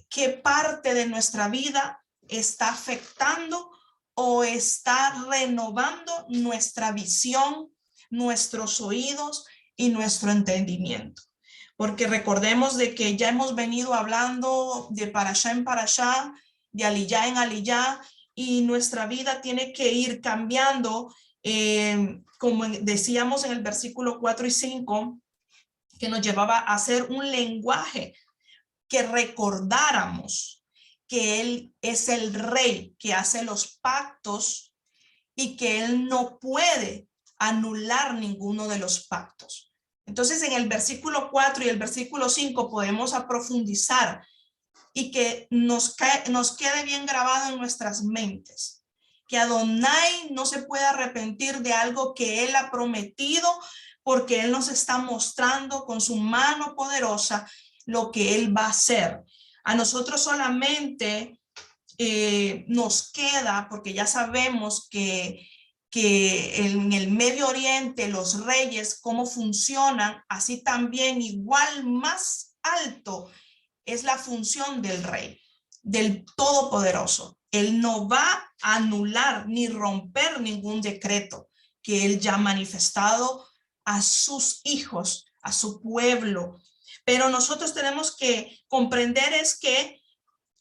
qué parte de nuestra vida está afectando o está renovando nuestra visión, nuestros oídos y nuestro entendimiento. Porque recordemos de que ya hemos venido hablando de parashá en parashá, de aliyá en aliyá, y nuestra vida tiene que ir cambiando, como decíamos en el versículo 4 y 5, que nos llevaba a hacer un lenguaje que recordáramos que Él es el rey que hace los pactos y que Él no puede anular ninguno de los pactos. Entonces, en el versículo 4 y el versículo 5 podemos profundizar y que nos quede bien grabado en nuestras mentes, que Adonai no se puede arrepentir de algo que Él ha prometido, porque Él nos está mostrando con su mano poderosa lo que Él va a hacer. A nosotros solamente nos queda, porque ya sabemos que en el Medio Oriente los reyes, cómo funcionan, así también igual más alto es la función del rey, del Todopoderoso. Él no va a anular ni romper ningún decreto que Él ya ha manifestado a sus hijos, a su pueblo. Pero nosotros tenemos que comprender es que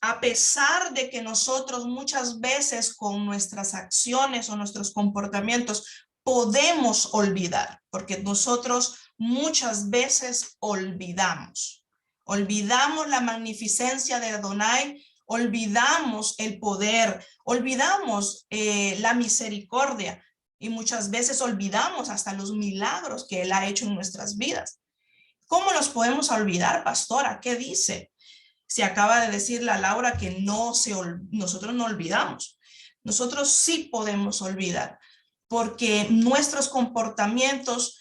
a pesar de que nosotros muchas veces con nuestras acciones o nuestros comportamientos podemos olvidar, porque nosotros muchas veces olvidamos la magnificencia de Adonai, olvidamos el poder, olvidamos la misericordia y muchas veces olvidamos hasta los milagros que Él ha hecho en nuestras vidas. ¿Cómo los podemos olvidar, pastora? ¿Qué dice? Se acaba de decirle a Laura que nosotros no olvidamos. Nosotros sí podemos olvidar, porque nuestros comportamientos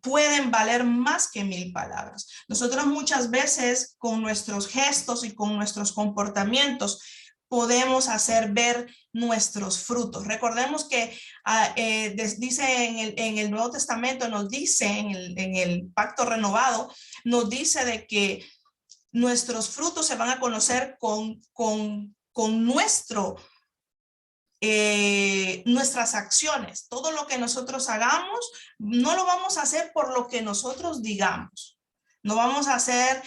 pueden valer más que 1000 palabras. Nosotros muchas veces con nuestros gestos y con nuestros comportamientos podemos hacer ver nuestros frutos. Recordemos que dice en el Nuevo Testamento, nos dice en el Pacto Renovado, nos dice de que nuestros frutos se van a conocer con nuestras acciones. Todo lo que nosotros hagamos, no lo vamos a hacer por lo que nosotros digamos. No vamos a hacer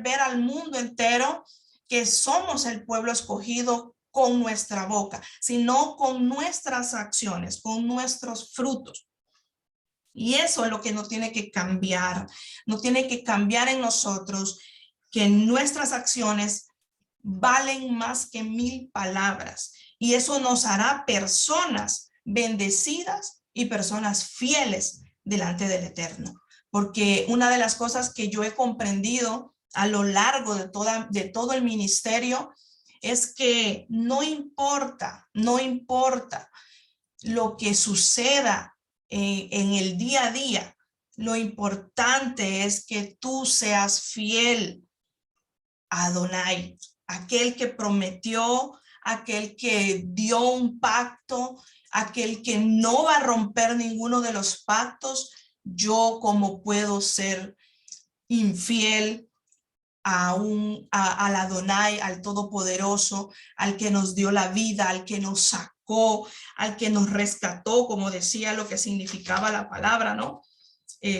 ver al mundo entero que somos el pueblo escogido con nuestra boca, sino con nuestras acciones, con nuestros frutos. Y eso es lo que no tiene que cambiar en nosotros. que nuestras acciones valen más que 1000 palabras. Y eso nos hará personas bendecidas y personas fieles delante del Eterno. Porque una de las cosas que yo he comprendido a lo largo de todo el ministerio es que no importa lo que suceda en el día a día. Lo importante es que tú seas fiel a Adonai, aquel que prometió, aquel que dio un pacto, aquel que no va a romper ninguno de los pactos. Yo, ¿cómo puedo ser infiel al Adonai, al Todopoderoso, al que nos dio la vida, al que nos sacó, al que nos rescató, como decía lo que significaba la palabra, ¿no?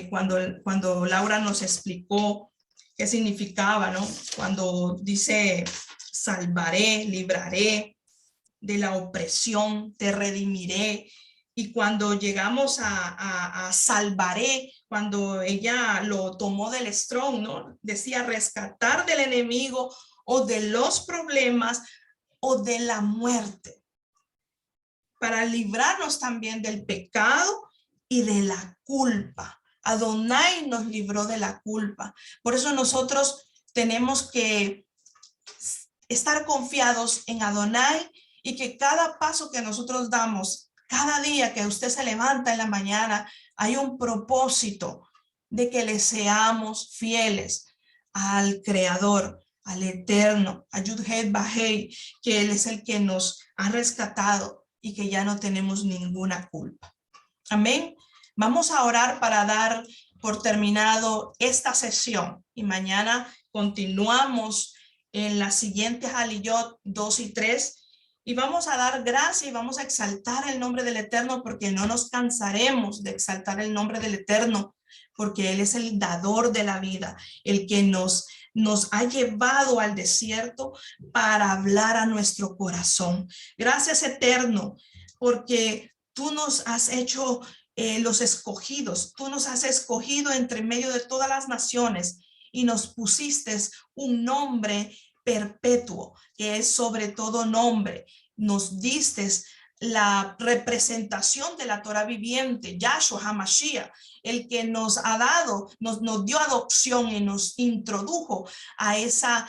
Cuando Laura nos explicó qué significaba, ¿no? Cuando dice salvaré, libraré de la opresión, te redimiré. Y cuando llegamos a salvaré, cuando ella lo tomó del strong, ¿no? Decía rescatar del enemigo o de los problemas o de la muerte, para librarnos también del pecado y de la culpa. Adonai nos libró de la culpa. Por eso nosotros tenemos que estar confiados en Adonai y que cada paso que nosotros damos, cada día que usted se levanta en la mañana, hay un propósito de que le seamos fieles al Creador, al Eterno, a Yud-Heh Vah-Heh, que Él es el que nos ha rescatado y que ya no tenemos ninguna culpa. Amén. Vamos a orar para dar por terminado esta sesión y mañana continuamos en las siguientes Aliyot 2 y 3 y vamos a dar gracias y vamos a exaltar el nombre del Eterno, porque no nos cansaremos de exaltar el nombre del Eterno, porque Él es el dador de la vida, el que nos ha llevado al desierto para hablar a nuestro corazón. Gracias, Eterno, porque tú nos has hecho los escogidos, tú nos has escogido entre medio de todas las naciones y nos pusiste un nombre perpetuo, que es sobre todo nombre. Nos diste la representación de la Torah viviente, Yahshua HaMashiach, el que nos ha dado, nos dio adopción y nos introdujo a esa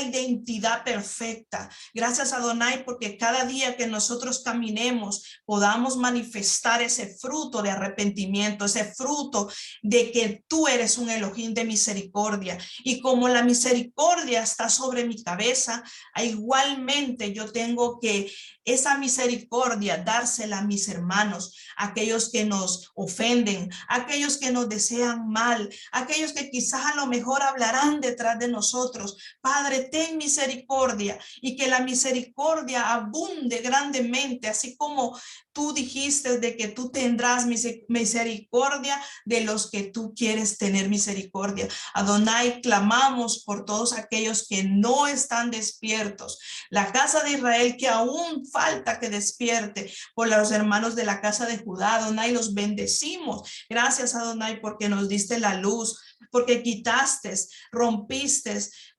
identidad perfecta. Gracias, Adonai, porque cada día que nosotros caminemos podamos manifestar ese fruto de arrepentimiento, ese fruto de que tú eres un Elohim de misericordia. Y como la misericordia está sobre mi cabeza, igualmente yo tengo que esa misericordia dársela a mis hermanos, aquellos que nos ofenden, aquellos que nos desean mal, aquellos que quizás a lo mejor hablarán detrás de nosotros. Padre, ten misericordia y que la misericordia abunde grandemente, así como tú dijiste de que tú tendrás misericordia de los que tú quieres tener misericordia. Adonai, clamamos por todos aquellos que no están despiertos, la casa de Israel que aún falta que despierte, por los hermanos de la casa de Judá. Adonai, los bendecimos. Gracias, Adonai, porque nos diste la luz, porque quitaste, rompiste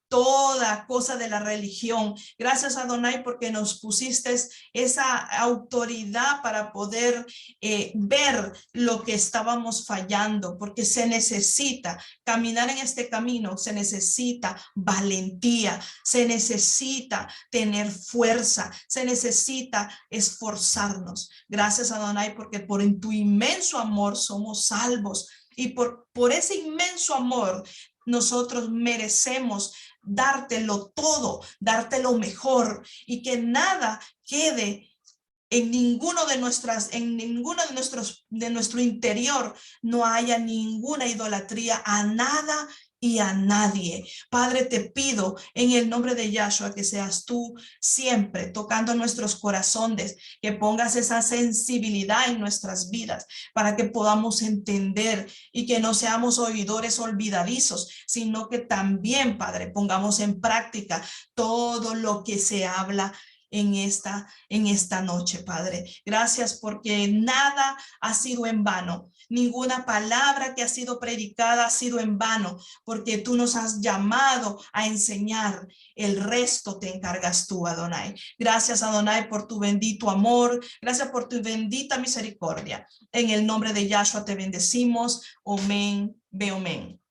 toda cosa de la religión. Gracias, Adonai, porque nos pusiste esa autoridad para poder ver lo que estábamos fallando, porque se necesita caminar en este camino, se necesita valentía, se necesita tener fuerza, se necesita esforzarnos. Gracias, Adonai, porque por tu inmenso amor somos salvos, y por ese inmenso amor nosotros merecemos dártelo todo, darte lo mejor, y que nada quede en ninguno de nuestro interior, no haya ninguna idolatría a nada y a nadie. Padre, te pido en el nombre de Yahshua que seas tú siempre tocando nuestros corazones, que pongas esa sensibilidad en nuestras vidas para que podamos entender y que no seamos oidores olvidadizos, sino que también, Padre, pongamos en práctica todo lo que se habla en esta noche, Padre. Gracias porque nada ha sido en vano. Ninguna palabra que ha sido predicada ha sido en vano, porque tú nos has llamado a enseñar. El resto te encargas tú, Adonai. Gracias, Adonai, por tu bendito amor. Gracias por tu bendita misericordia. En el nombre de Yahshua te bendecimos. Amén. Ve amén.